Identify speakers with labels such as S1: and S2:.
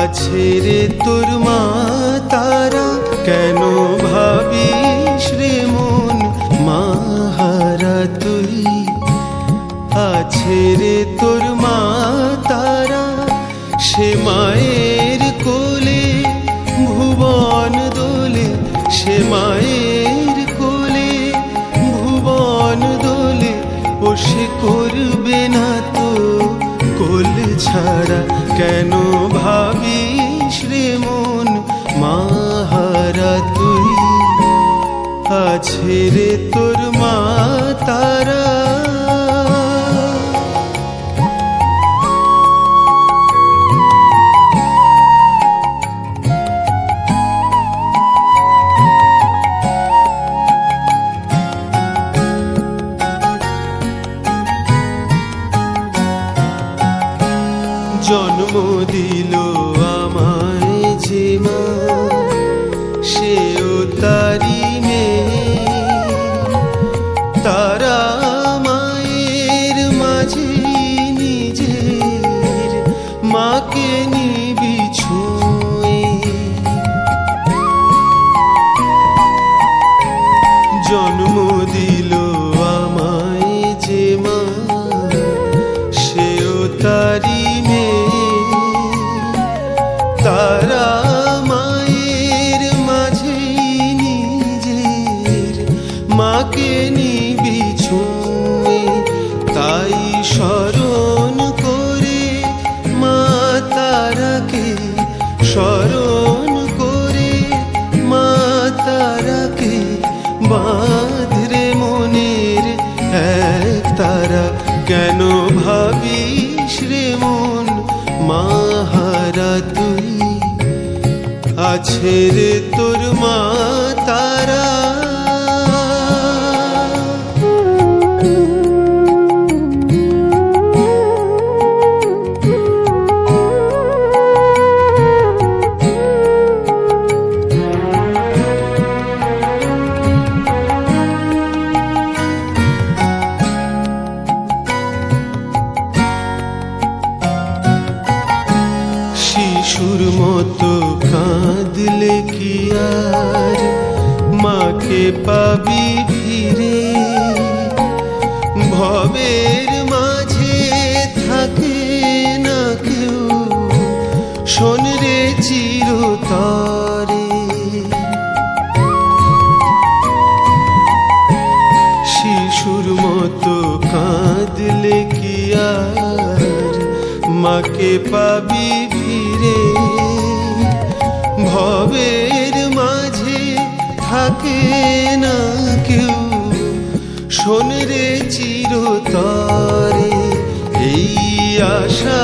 S1: আছে রে তোর মা তারা, কেন ভাবিস রে মন মাহারা তুই। আছে রে তোর মা তারা, সে মায়ের কোলে ভুবন দোলে, সে মায়ের কোলে ভুবন দোলে। ও সে করবে না তো কোল ছাড়া, কেন ভাবিস রে মন মাহারা তুই। আছে রে তোর মা তারা। জন্ম দিল আমায় যে মা, সেও তারি মেয়ে। তারা মায়ের মাঝে নিজের মাকে নিবি ছুঁয়ে। জন্ম দিল আমায় যে মা, সেও তারি মেয়ে। তারা মায়ের মাঝে নিজের মাকে নিবি ছুঁয়ে। তাই স্মরণ করে মা তারাকে, স্মরণ করে মা তারাকে। বাঁধরে মনের এক তারা, কেন ভাবিস রে মন মাহারা তুই। আছে রে তোর মা তারা। শিশুর মতো কাঁদলে কি আর মাকে পাবি ফিরে। ভবের মাঝে থাকে না কেউ, শোন রে চিরতরে। শিশুর মতো কাঁদলে কি আর মাকে পাবি ফিরে। ভবের মাঝে থাকে না কেউ, শোন রে চিরতরে। এই আশা